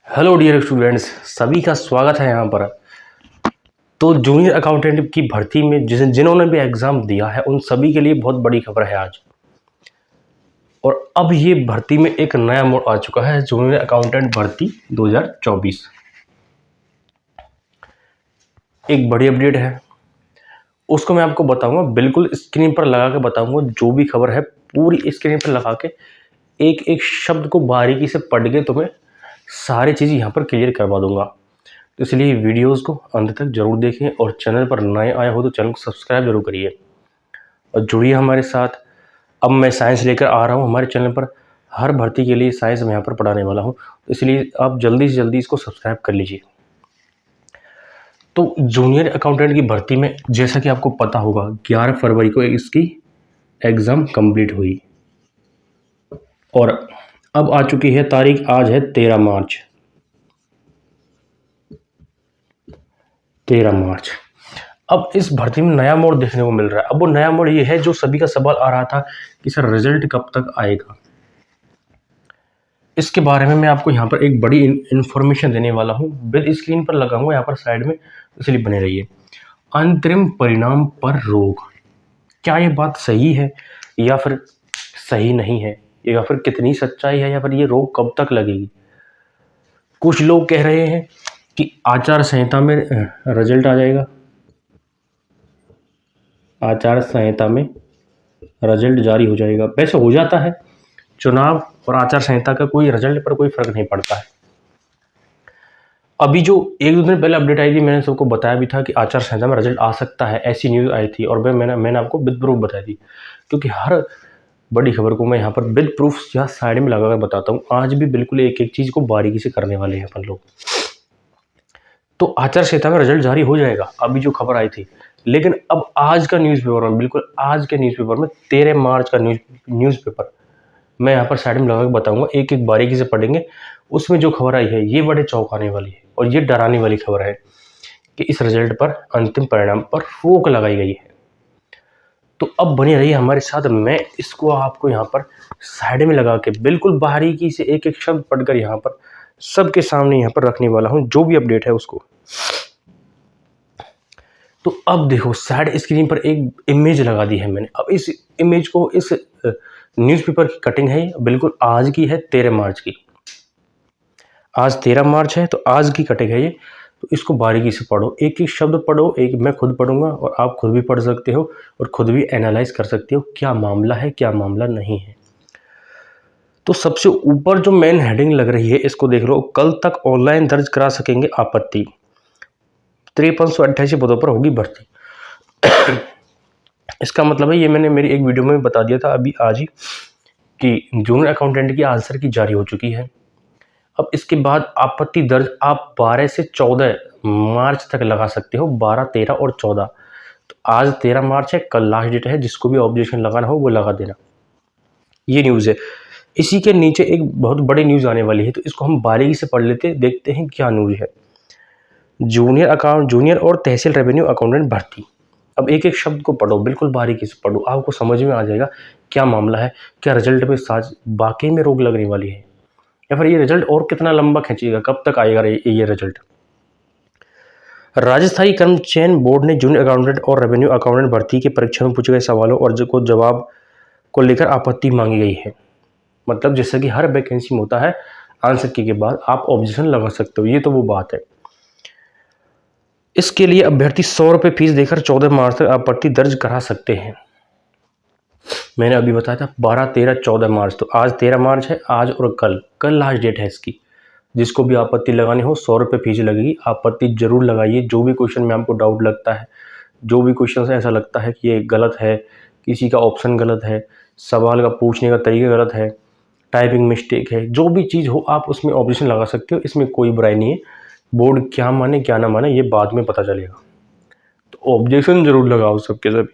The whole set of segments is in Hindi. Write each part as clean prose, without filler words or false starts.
हेलो डियर स्टूडेंट्स, सभी का स्वागत है यहाँ पर। तो जूनियर अकाउंटेंट की भर्ती में जिन्होंने भी एग्ज़ाम दिया है उन सभी के लिए बहुत बड़ी खबर है आज। और अब ये भर्ती में एक नया मोड़ आ चुका है, जूनियर अकाउंटेंट भर्ती 2024। एक बड़ी अपडेट है, उसको मैं आपको बताऊंगा, बिल्कुल स्क्रीन पर लगा के बताऊंगा। जो भी खबर है पूरी स्क्रीन पर लगा के एक एक शब्द को बारीकी से पढ़ के तुम्हें सारी चीज़ यहाँ पर क्लियर करवा दूंगा। तो इसलिए वीडियोस को अंत तक जरूर देखें और चैनल पर नए आए हो तो चैनल को सब्सक्राइब जरूर करिए और जुड़िए हमारे साथ। अब मैं साइंस लेकर आ रहा हूँ हमारे चैनल पर, हर भर्ती के लिए साइंस मैं यहाँ पर पढ़ाने वाला हूँ, तो इसलिए आप जल्दी से जल्दी इसको सब्सक्राइब कर लीजिए। तो जूनियर अकाउंटेंट की भर्ती में जैसा कि आपको पता होगा 11 फरवरी को इसकी एग्ज़ाम कंप्लीट हुई और अब आ चुकी है तारीख, आज है 13 मार्च। 13 मार्च। अब इस भर्ती में नया मोड़ देखने को मिल रहा है। अब वो नया मोड़ ये है जो सभी का सवाल आ रहा था कि सर रिजल्ट कब तक आएगा। इसके बारे में मैं आपको यहाँ पर एक बड़ी इंफॉर्मेशन देने वाला हूँ, बिल स्क्रीन पर लगाऊंगा यहाँ पर साइड में, इसलिए बने रहिए। अंतरिम परिणाम पर रोक, क्या ये बात सही है या फिर सही नहीं है, या फिर कितनी सच्चाई है, या फिर ये रोक कब तक लगेगी। कुछ लोग कह रहे हैं कि आचार संहिता में रिजल्ट आ जाएगा, आचार संहिता में रिजल्ट जारी हो जाएगा। वैसे हो जाता है, चुनाव और आचार संहिता का कोई रिजल्ट पर कोई फर्क नहीं पड़ता है। अभी जो एक दो दिन पहले अपडेट आई थी, मैंने सबको बताया भी था कि आचार संहिता में रिजल्ट आ सकता है, ऐसी न्यूज़ आई थी और मैंने आपको विद प्रूफ बताई थी, क्योंकि हर बड़ी खबर को मैं यहाँ पर विद प्रूफ यहाँ साइड में लगाकर बताता हूँ। आज भी बिल्कुल एक एक चीज़ को बारीकी से करने वाले हैं अपन लोग। तो आचार संहिता में रिजल्ट जारी हो जाएगा, अभी जो खबर आई थी। लेकिन अब आज का न्यूज़पेपर में, बिल्कुल आज के न्यूज़पेपर में 13 मार्च का न्यूज़पेपर मैं यहाँ पर साइड में लगा के बताऊंगा, एक एक बारीकी से पढ़ेंगे। उसमें जो खबर आई है ये बड़े चौंकाने वाली है और ये डराने वाली खबर है कि इस रिजल्ट पर, अंतिम परिणाम पर रोक लगाई गई है। तो अब बने रहिए हमारे साथ, मैं इसको आपको यहाँ पर साइड में लगा के बिल्कुल बारीकी से एक एक शब्द पढ़कर यहाँ पर सबके सामने यहाँ पर रखने वाला हूँ, जो भी अपडेट है उसको। तो अब देखो साइड स्क्रीन पर एक इमेज लगा दी है मैंने। अब इस इमेज को, इस न्यूज़पेपर की कटिंग है, बिल्कुल आज की है, 13 मार्च की। आज 13 मार्च है तो आज की कटिंग है ये। तो इसको बारीकी से पढ़ो, एक एक शब्द पढ़ो, एक मैं खुद पढ़ूंगा और आप खुद भी पढ़ सकते हो और खुद भी एनालाइज कर सकते हो क्या मामला है, क्या मामला नहीं है। तो सबसे ऊपर जो मेन हेडिंग लग रही है इसको देख लो, कल तक ऑनलाइन दर्ज करा सकेंगे आपत्ति, 5388 पदों पर होगी भर्ती। इसका मतलब है, ये मैंने मेरी एक वीडियो में बता दिया था अभी आज ही, कि जूनियर अकाउंटेंट की आंसर की जारी हो चुकी है। अब इसके बाद आपत्ति दर्ज आप 12 से 14 मार्च तक लगा सकते हो, 12, 13 और 14। तो आज 13 मार्च है, कल लास्ट डेट है, जिसको भी ऑब्जेक्शन लगाना हो वो लगा देना। ये न्यूज़ है। इसी के नीचे एक बहुत बड़ी न्यूज़ आने वाली है, तो इसको हम बारीकी से पढ़ लेते, देखते हैं क्या न्यूज़ है। जूनियर और तहसील रेवेन्यू अकाउंटेंट भर्ती। अब एक एक शब्द को पढ़ो, बिल्कुल बारीकी से पढ़ो, आपको समझ में आ जाएगा क्या मामला है, क्या रिजल्ट पे साज वाकई में रोक लगने वाली है, या फिर ये रिजल्ट और कितना लंबा खींचेगा, कब तक आएगा ये रिजल्ट। राजस्थानी कर्म चयन बोर्ड ने जूनियर अकाउंटेंट और रेवेन्यू अकाउंटेंट भर्ती की परीक्षा में पूछे गए सवालों और जवाब को लेकर आपत्ति मांगी गई है। मतलब जैसे कि हर वैकेंसी में होता है, आंसर की के बाद आप ऑब्जेक्शन लगा सकते हो, ये तो वो बात है। इसके लिए अभ्यर्थी 100 रुपये फीस देकर 14 मार्च तक आपत्ति दर्ज करा सकते हैं। मैंने अभी बताया था 12, 13, 14 मार्च, तो आज 13 मार्च है, आज और कल लास्ट डेट है इसकी। जिसको भी आपत्ति लगानी हो 100 रुपये फीस लगेगी, आपत्ति जरूर लगाइए। जो भी क्वेश्चन में आपको डाउट लगता है, जो भी क्वेश्चन से ऐसा लगता है कि ये गलत है, किसी का ऑप्शन गलत है, सवाल का पूछने का तरीका गलत है, टाइपिंग मिस्टेक है, जो भी चीज़ हो आप उसमें ऑब्जेक्शन लगा सकते हो, इसमें कोई बुराई नहीं है। बोर्ड क्या माने क्या ना माने ये बाद में पता चलेगा, तो ऑब्जेक्शन जरूर लगाओ सबके सभी।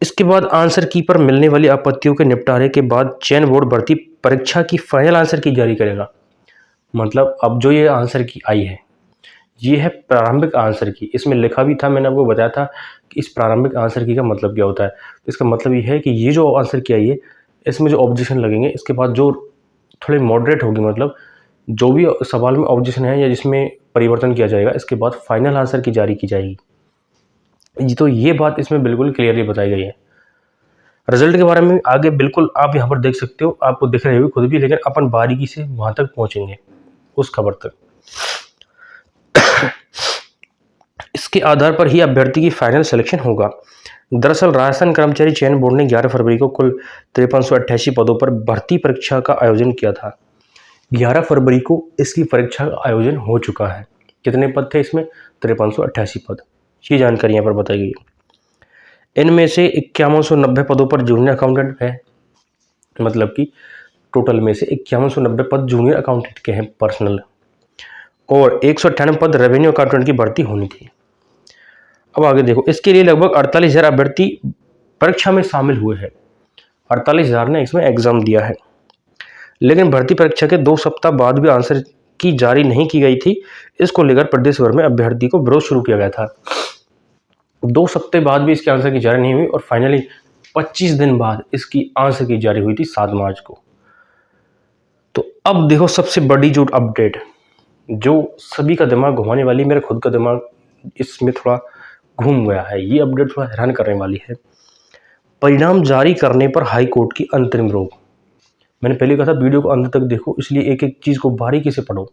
इसके बाद आंसर की पर मिलने वाली आपत्तियों के निपटारे के बाद चयन बोर्ड भर्ती परीक्षा की फाइनल आंसर की जारी करेगा। मतलब अब जो ये आंसर की आई है ये है प्रारंभिक आंसर की। इसमें लिखा भी था, मैंने आपको बताया था कि इस प्रारंभिक आंसर की का मतलब क्या होता है। तो इसका मतलब ये है कि ये जो आंसर की आई है इसमें जो ऑब्जेक्शन लगेंगे, इसके बाद जो थोड़ी मॉडरेट होगी, मतलब जो भी सवाल में ऑब्जेक्शन है या जिसमें परिवर्तन किया जाएगा इसके बाद फाइनल आंसर की जारी की जाएगी। तो ये बात इसमें बिल्कुल क्लियरली बताई गई है। रिजल्ट के बारे में आगे बिल्कुल आप यहाँ पर देख सकते हो, आपको दिख रहे होगी खुद भी, लेकिन अपन बारीकी से वहाँ तक पहुँचेंगे उस खबर तक। इसके आधार पर ही अभ्यर्थी की फाइनल सिलेक्शन होगा। दरअसल राजस्थान कर्मचारी चयन बोर्ड ने 11 फरवरी को कुल 5388 पदों पर भर्ती परीक्षा का आयोजन किया था। 11 फरवरी को इसकी परीक्षा का आयोजन हो चुका है। कितने पद थे इसमें? 5388 पद। ये जानकारी यहाँ पर बताई गई। इनमें से 5190 पदों पर जूनियर अकाउंटेंट है, मतलब कि टोटल में से 5190 पद जूनियर अकाउंटेंट के हैं पर्सनल, और 198 पद रेवेन्यू अकाउंटेंट की भर्ती होनी थी। अब आगे देखो, इसके लिए लगभग 48,000 अभ्यर्थी परीक्षा में शामिल हुए हैं। 48,000 ने इसमें एग्जाम दिया है, लेकिन भर्ती परीक्षा के 2 सप्ताह बाद भी आंसर की जारी नहीं की गई थी। इसको लेकर प्रदेश भर में अभ्यर्थी को विरोध शुरू किया गया था। 2 सप्ताह बाद भी इसके आंसर की जारी नहीं हुई और फाइनली 25 दिन बाद इसकी आंसर की जारी हुई थी 7 मार्च को। तो अब देखो सबसे बड़ी जो अपडेट, जो सभी का दिमाग घुमाने वाली, मेरा खुद का दिमाग इसमें थोड़ा घूम गया है। ये अपडेट थोड़ा हैरान करने वाली है। परिणाम जारी करने पर हाई कोर्ट की अंतरिम रोक। मैंने पहले कहा था वीडियो को अंत तक देखो, इसलिए एक एक चीज़ को बारीकी से पढ़ो,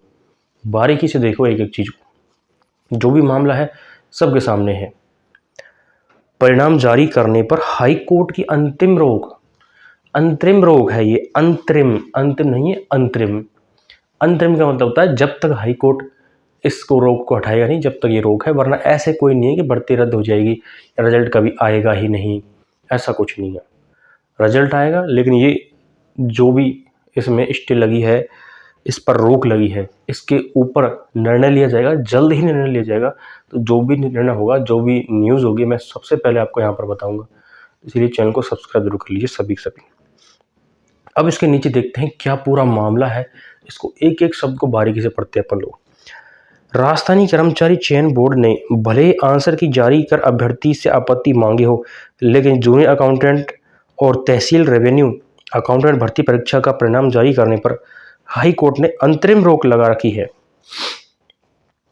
बारीकी से देखो एक एक चीज़ को। जो भी मामला है सबके सामने है। परिणाम जारी करने पर हाई कोर्ट की अंतिम रोक, अंतरिम रोक है ये, अंतरिम, अंतिम नहीं है, अंतरिम। अंतरिम का मतलब होता है जब तक हाई कोर्ट इसको रोक को हटाएगा नहीं, जब तक ये रोक है, वरना ऐसे कोई नहीं है कि भर्ती रद्द हो जाएगी या रिजल्ट कभी आएगा ही नहीं, ऐसा कुछ नहीं है। रिजल्ट आएगा, लेकिन ये जो भी इसमें स्टे लगी है, इस पर रोक लगी है, इसके ऊपर निर्णय लिया जाएगा, जल्द ही निर्णय लिया जाएगा। तो जो भी निर्णय होगा, जो भी न्यूज़ होगी, मैं सबसे पहले आपको यहाँ पर बताऊँगा, इसलिए चैनल को सब्सक्राइब जरूर कर लीजिए सभी। अब इसके नीचे देखते हैं क्या पूरा मामला है, इसको एक एक शब्द को बारीकी से पढ़ते हैं अपन लोग। राजस्थानी कर्मचारी चयन बोर्ड ने भले ही आंसर की जारी कर अभ्यर्थी से आपत्ति मांगी हो, लेकिन जूनियर अकाउंटेंट और तहसील रेवेन्यू अकाउंटेंट भर्ती परीक्षा का परिणाम जारी करने पर हाई कोर्ट ने अंतरिम रोक लगा रखी है।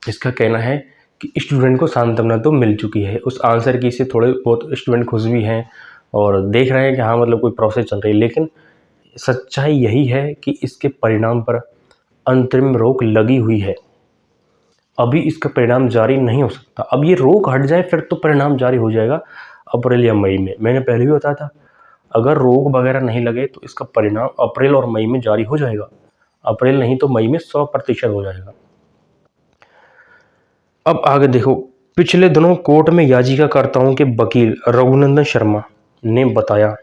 इसका कहना है कि स्टूडेंट को सांत्वना तो मिल चुकी है, उस आंसर की से थोड़े बहुत स्टूडेंट खुश भी हैं और देख रहे हैं कि हाँ मतलब कोई प्रोसेस चल रही है, लेकिन सच्चाई यही है कि इसके परिणाम पर अंतरिम रोक लगी हुई है। अभी इसका परिणाम जारी नहीं हो सकता। अब ये रोक हट जाए फिर तो परिणाम जारी हो जाएगा अप्रैल या मई में। मैंने पहले भी बताया था, अगर रोक वगैरह नहीं लगे तो इसका परिणाम अप्रैल और मई में जारी हो जाएगा। अप्रैल नहीं तो मई में 100% हो जाएगा। अब आगे देखो, पिछले दिनों कोर्ट में याचिकाकर्ताओं के वकील रघुनंदन शर्मा ने बताया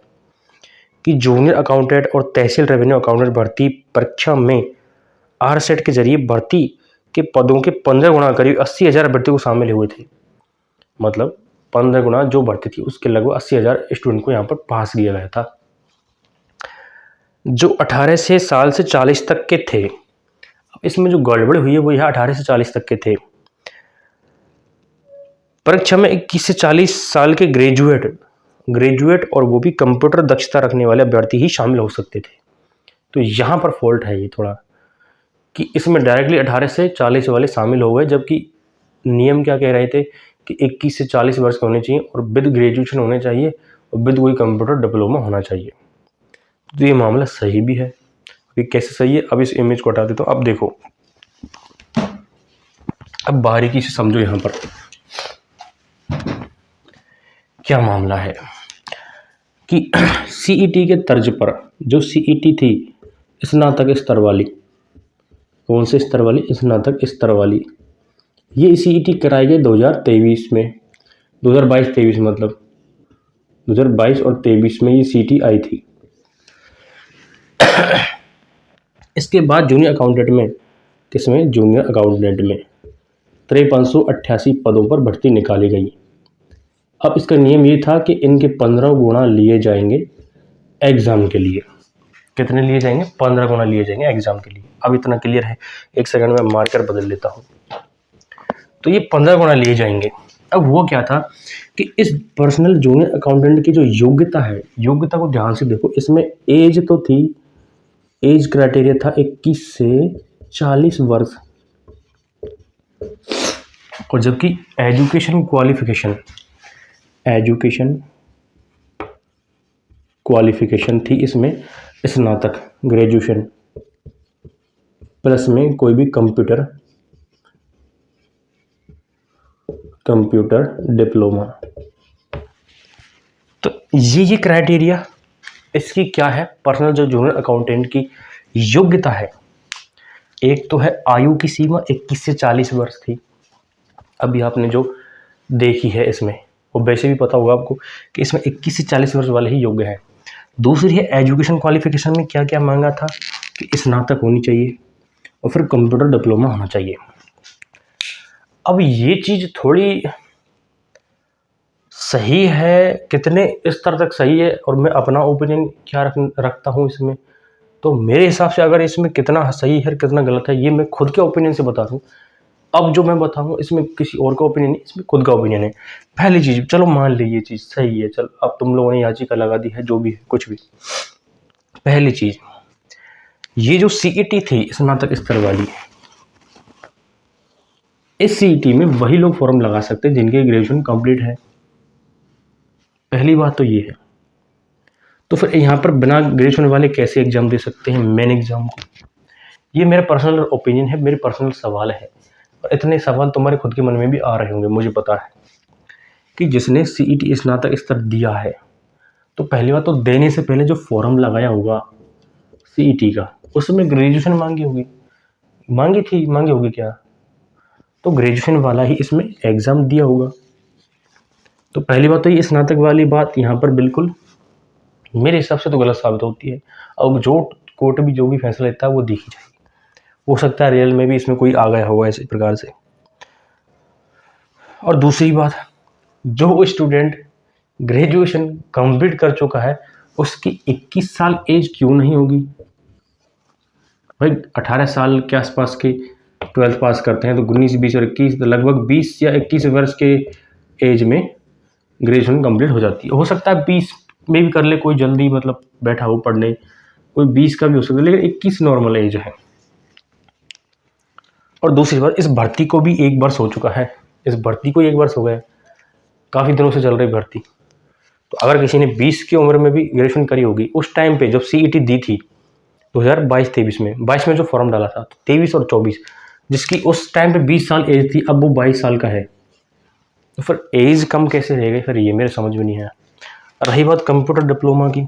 कि जूनियर अकाउंटेंट और तहसील रेवेन्यू अकाउंटेंट भर्ती परीक्षा में आरसेट के जरिए भर्ती के पदों के 15 गुना करीब 80,000 अभ्यर्थी को शामिल हुए थे। मतलब 15 गुना जो भर्ती थी उसके लगभग 80,000 स्टूडेंट को यहाँ पर पास किया गया था, जो 18 से साल से 40 तक के थे। अब इसमें जो गड़बड़ हुई है वो यहाँ 18 से 40 तक के थे। परीक्षा में 21 से 40 साल के ग्रेजुएट और वो भी कंप्यूटर दक्षता रखने वाले अभ्यर्थी ही शामिल हो सकते थे। तो यहाँ पर फॉल्ट है ये थोड़ा, कि इसमें डायरेक्टली 18 से 40 वाले शामिल हो गए, जबकि नियम क्या कह रहे थे कि 21 से 40 वर्ष के होने चाहिए और विद ग्रेजुएशन होने चाहिए और विद कोई कंप्यूटर डिप्लोमा होना चाहिए। तो ये मामला सही भी है। अभी कैसे सही है, अब इस इमेज को हटा देता हूँ। अब देखो, अब बारीकी से समझो यहाँ पर क्या मामला है कि सीईटी के तर्ज पर जो सीईटी थी स्नातक स्तर वाली, कौन से स्तर वाली? स्नातक स्तर वाली, ये सीईटी कराई गई 2023 में, 2022-23 मतलब 2022 और 23 में ये सीईटी आई थी। इसके बाद जूनियर अकाउंटेंट में, किसमें? जूनियर अकाउंटेंट में 5388 पदों पर भर्ती निकाली गई। अब इसका नियम ये था कि इनके 15 गुना लिए जाएंगे एग्ज़ाम के लिए। कितने लिए जाएंगे? 15 गुना लिए जाएंगे एग्ज़ाम के लिए। अब इतना क्लियर है, एक सेकंड में मार्कर बदल लेता हूँ। तो ये 15 गुना लिए जाएंगे। अब वो क्या था कि इस पर्सनल जूनियर अकाउंटेंट की जो योग्यता है, योग्यता को ध्यान से देखो, इसमें एज तो थी एज क्राइटेरिया था 21 से 40 वर्ष, और जबकि एजुकेशन क्वालिफिकेशन थी इसमें स्नातक, ग्रेजुएशन प्लस में कोई भी कंप्यूटर डिप्लोमा। तो ये क्राइटेरिया इसकी क्या है, पर्सनल जो जूनियर अकाउंटेंट की योग्यता है। एक तो है आयु की सीमा 21 से 40 वर्ष थी, अभी आपने जो देखी है इसमें, वो वैसे भी पता होगा आपको कि इसमें 21 से 40 वर्ष वाले ही योग्य हैं। दूसरी है एजुकेशन क्वालिफिकेशन में क्या क्या मांगा था कि स्नातक होनी चाहिए और फिर कंप्यूटर डिप्लोमा होना चाहिए। अब ये चीज़ थोड़ी सही है, कितने स्तर तक सही है, और मैं अपना ओपिनियन क्या रखता हूँ इसमें, तो मेरे हिसाब से अगर इसमें कितना सही है कितना गलत है ये मैं खुद के ओपिनियन से बता रहा हूँ। अब जो मैं बताऊँगा इसमें किसी और का ओपिनियन नहीं, इसमें खुद का ओपिनियन है। पहली चीज़, चलो मान ली ये चीज़ सही है, चल अब तुम लोगों ने याचिका लगा दी है, जो भी है कुछ भी। पहली चीज़, ये जो सीईटी थी स्नातक स्तर वाली, इस सीईटी में वही लोग फॉर्म लगा सकते हैं जिनके ग्रेजुएशन कंप्लीट है। पहली बात तो ये है। तो फिर यहाँ पर बिना ग्रेजुएशन वाले कैसे एग्जाम दे सकते हैं मेन एग्जाम को? ये मेरा पर्सनल ओपिनियन है, मेरे पर्सनल सवाल है, और इतने सवाल तुम्हारे खुद के मन में भी आ रहे होंगे, मुझे पता है कि जिसने सीईटी स्नातक स्तर दिया है, तो पहली बात तो देने से पहले जो फॉर्म लगाया होगा सीईटी का, उसमें ग्रेजुएशन मांगी होगी क्या? तो ग्रेजुएशन वाला ही इसमें एग्ज़ाम दिया होगा। तो पहली बात तो ये स्नातक वाली बात यहाँ पर बिल्कुल मेरे हिसाब से तो गलत साबित होती है। अब जो कोर्ट भी जो भी फैसला लेता है वो देखी जाएगी, हो सकता है रियल में भी इसमें कोई आ गया होगा इसी प्रकार से। और दूसरी बात, जो स्टूडेंट ग्रेजुएशन कंप्लीट कर चुका है उसकी 21 साल एज क्यों नहीं होगी? भाई 18 साल के आसपास के 12th पास करते हैं तो 19, 20 और 21, तो लगभग 20 या 21 वर्ष के एज में ग्रेजुएशन कंप्लीट हो जाती है। हो सकता है 20 में भी कर ले कोई, जल्दी मतलब बैठा हो पढ़ने, कोई 20 का भी हो सकता है, लेकिन 21 नॉर्मल एज है। और दूसरी बात, इस भर्ती को भी 1 वर्ष हो चुका है, इस भर्ती को 1 वर्ष हो गया, काफ़ी दिनों से चल रही भर्ती। तो अगर किसी ने 20 की उम्र में भी ग्रेजुएशन करी होगी, उस टाइम पे जब सीईटी दी थी 2022-23 में, 22 में जो फॉर्म डाला था, 23 और 24, जिसकी उस टाइम पे 20 साल एज थी, अब वो 22 साल का है, तो फिर एज कम कैसे रह गई? फिर ये मेरे समझ में नहीं आया। रही बात कंप्यूटर डिप्लोमा की,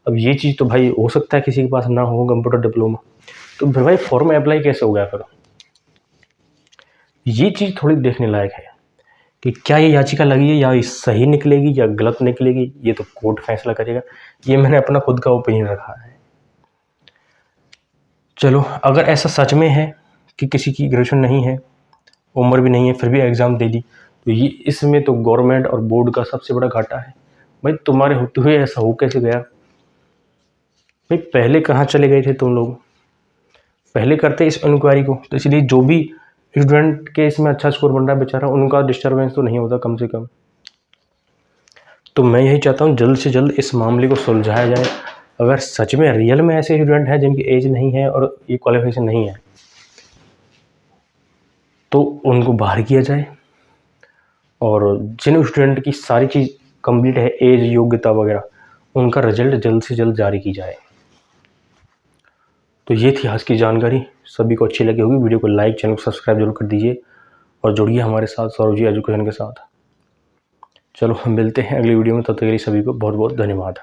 अब ये चीज़ तो भाई हो सकता है किसी के पास ना हो कंप्यूटर डिप्लोमा, तो फिर भाई फॉर्म अप्लाई कैसे हो गया? फिर ये चीज़ थोड़ी देखने लायक है कि क्या ये याचिका लगी है या सही निकलेगी या गलत निकलेगी, ये तो कोर्ट फैसला करेगा। ये मैंने अपना खुद का ओपिनियन रखा है। चलो, अगर ऐसा सच में है कि किसी की ग्रेजुएशन नहीं है, उम्र भी नहीं है, फिर भी एग्ज़ाम दे दी, तो ये इसमें तो गवर्नमेंट और बोर्ड का सबसे बड़ा घाटा है। भाई तुम्हारे होते हुए ऐसा हो कैसे गया? भाई पहले कहाँ चले गए थे तुम लोग? पहले करते इस इंक्वायरी को, तो इसलिए जो भी स्टूडेंट के इसमें अच्छा स्कोर बन रहा है बेचारा, उनका डिस्टर्बेंस तो नहीं होता कम से कम। तो मैं यही चाहता हूँ जल्द से जल्द इस मामले को सुलझाया जाए। अगर सच में रियल में ऐसे स्टूडेंट हैं जिनकी एज नहीं है और ये क्वालिफिकेशन नहीं है, तो उनको बाहर किया जाए, और जिन स्टूडेंट की सारी चीज़ कंप्लीट है, एज, योग्यता वगैरह, उनका रिजल्ट जल्द से जल्द जारी की जाए। तो ये थी आज की जानकारी, सभी को अच्छी लगी होगी। वीडियो को लाइक, चैनल को सब्सक्राइब जरूर कर दीजिए और जुड़िए हमारे साथ सौरभ जी एजुकेशन के साथ। चलो हम मिलते हैं अगली वीडियो में, तब तक के लिए सभी को बहुत बहुत धन्यवाद।